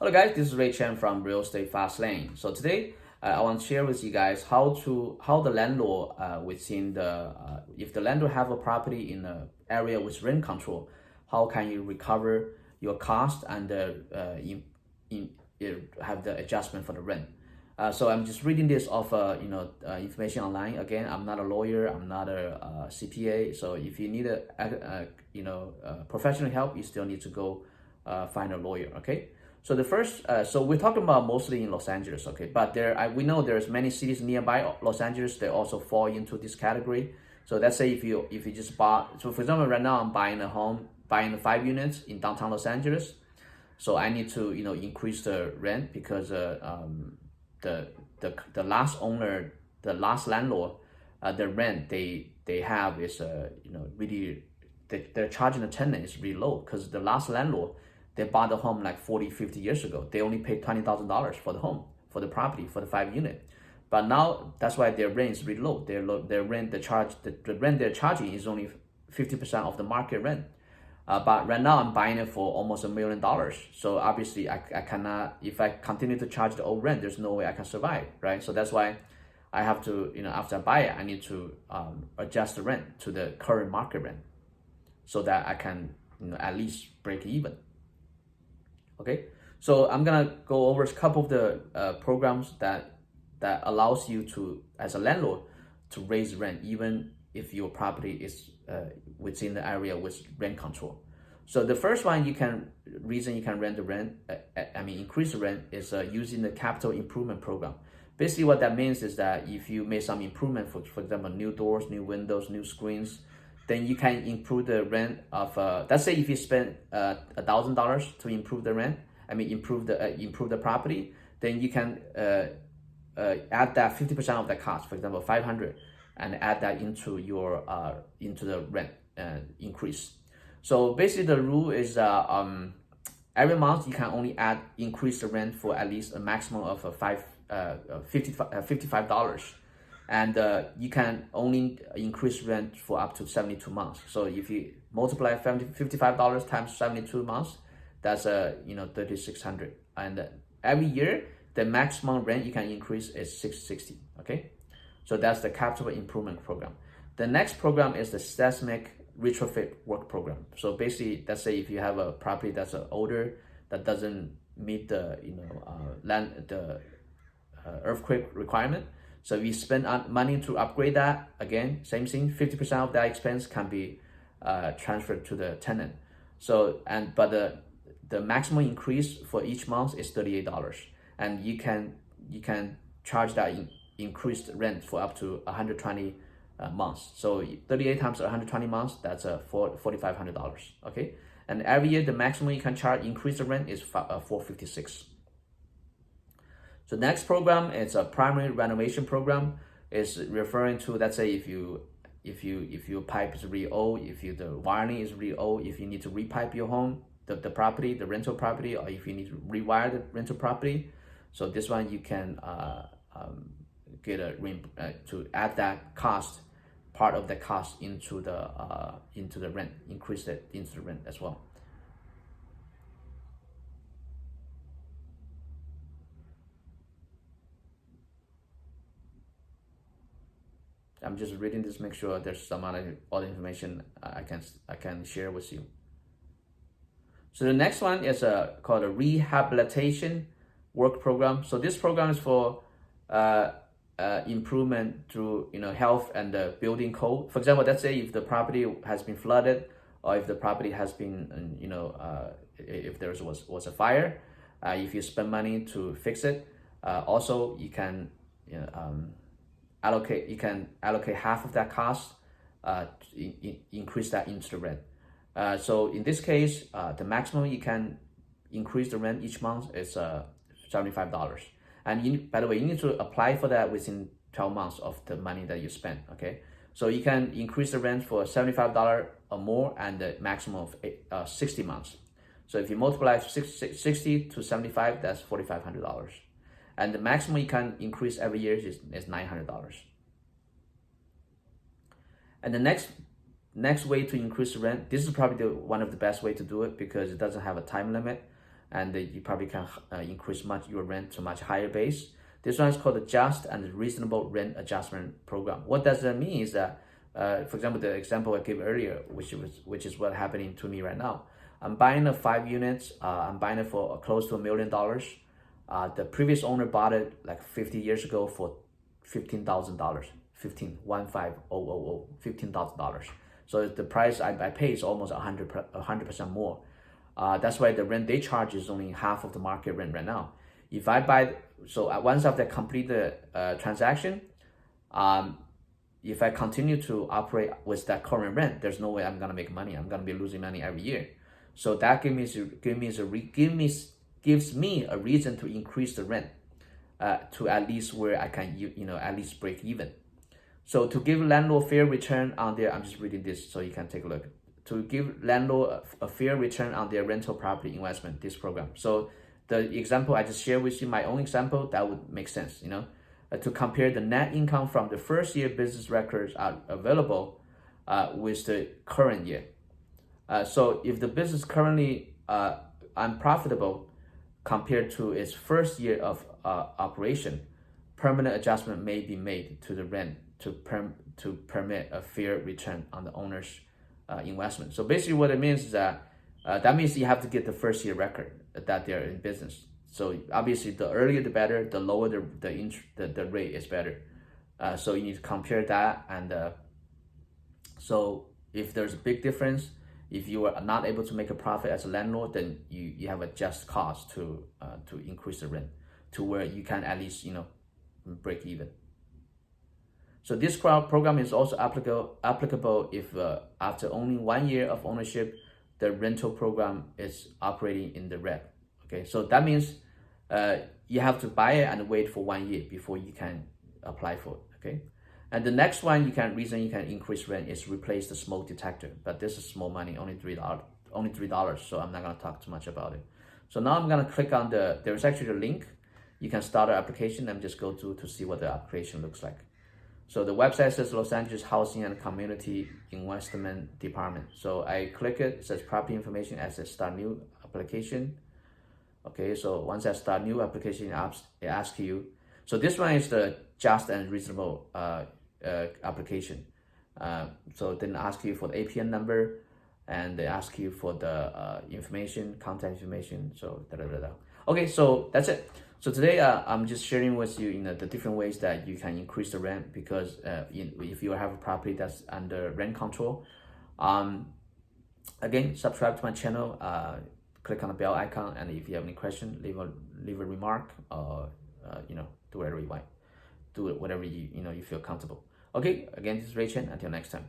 Hello guys, this is Chen from Real Estate Fastlane. So today I want to share with you guys how the landlord within the if the landlord have a property in an area with rent control, how can you recover your cost and have the adjustment for the rent. So I'm just reading this off information online. Again, I'm not a lawyer, I'm not a CPA. So if you need professional help, you still need to go find a lawyer. Okay. So the first, so we're talking about mostly in Los Angeles, okay? But we know there's many cities nearby Los Angeles that also fall into this category. So let's say if you just bought, so for example, right now I'm buying a home, buying 5 units in downtown Los Angeles. So I need to increase the rent because the last owner, the last landlord, the rent they have is really they're charging the tenant is really low because the last landlord, they bought the home like 40, 50 years ago. They only paid $20,000 for the home, for the property, for the 5 unit. But now that's why their rent is really low. Their rent, the rent they're charging is only 50% of the market rent. But right now I'm buying it for almost $1 million. So obviously I cannot, if I continue to charge the old rent, there's no way I can survive, right? So that's why I have to, after I buy it, I need to adjust the rent to the current market rent so that I can, at least break even. Okay, so I'm gonna go over a couple of the programs that allows you to, as a landlord, to raise rent even if your property is within the area with rent control. So the first one you can increase the rent is using the capital improvement program. Basically, what that means is that if you make some improvement, for example, new doors, new windows, new screens, then you can improve the rent of let's say if you spend $1,000 to improve the rent, improve the property, then you can add that 50% of the cost, for example 500, and add that into your into the rent increase. So basically the rule is every month you can only increase the rent for at least a maximum of $55. And you can only increase rent for up to 72 months. So if you multiply $55 times 72 months, that's $3,600. And every year, the maximum rent you can increase is $660. Okay, so that's the capital improvement program. The next program is the seismic retrofit work program. So basically, let's say if you have a property that's older, that doesn't meet the earthquake requirement. So if you spend money to upgrade that, again, same thing, 50% of that expense can be transferred to the tenant. So, but the maximum increase for each month is $38. And you can charge that increased rent for up to 120 months. So 38 times 120 months, that's $4,500, okay? And every year, the maximum you can charge, increase the rent is $456. So next program is a primary renovation program. Is referring to, let's say if your pipe is really old, if the wiring is really old, if you need to repipe your home, the property, the rental property, or if you need to rewire the rental property. So this one you can get to add that cost, part of the cost into the rent, increase it into the rent as well. I'm just reading this, make sure there's some other information I can share with you. So the next one is called a rehabilitation work program. So this program is for improvement through health and the building code. For example, let's say if the property has been flooded, or if the property has been if there was a fire, if you spend money to fix it, also you can allocate half of that cost increase that into the rent. So in this case, the maximum you can increase the rent each month is $75. And by the way, you need to apply for that within 12 months of the money that you spend. Okay, so you can increase the rent for $75 or more, and the maximum of 60 months. So if you multiply 60 to 75, that's $4,500. And the maximum you can increase every year is $900. And the next way to increase the rent, this is probably one of the best way to do it because it doesn't have a time limit. and you probably can increase your rent to much higher base. This one is called the Just and Reasonable Rent Adjustment Program. What does that mean is that, for example, the example I gave earlier, which is what's happening to me right now. I'm buying a 5 units. I'm buying it for close to $1 million. The previous owner bought it like 50 years ago for $15,000. $15,000. So the price I pay is almost 100% more. That's why the rent they charge is only half of the market rent right now. If I buy, so once after I complete the transaction, if I continue to operate with that current rent, there's no way I'm gonna make money. I'm gonna be losing money every year. So that gives me a reason to increase the rent to at least where I can at least break even. So to give landlord fair return on their, I'm just reading this so you can take a look. To give landlord a fair return on their rental property investment, this program. So the example I just shared with you, my own example, that would make sense, to compare the net income from the first year business records are available with the current year. So if the business currently unprofitable compared to its first year of operation, permanent adjustment may be made to the rent to permit a fair return on the owner's investment. So basically what it means is that means you have to get the first year record that they're in business. So obviously the earlier the better, the lower the rate is better. So you need to compare that, and so if there's a big difference, if you are not able to make a profit as a landlord, then you have a just cause to increase the rent to where you can at least break even. So this program is also applicable if after only 1 year of ownership, the rental program is operating in the red. Okay, so that means you have to buy it and wait for 1 year before you can apply for it. Okay, and the next one reason you can increase rent is replace the smoke detector, but this is small money, only $3. So I'm not gonna talk too much about it. So now I'm gonna click on there's actually a link. You can start an application and just go to see what the application looks like. So the website says Los Angeles Housing and Community Investment Department. So I click it, it says property information as a start new application. Okay, so once I start new application, it asks you. So this one is the just and reasonable application. So then ask you for the APN number, and they ask you for the information, contact information. So Okay, so that's it. So today I'm just sharing with you, the different ways that you can increase the rent, because if you have a property that's under rent control. Again, subscribe to my channel, click on the bell icon, and if you have any question, leave a remark, or do whatever you want, do it whatever you feel comfortable. Okay, again, this is Chen. Until next time.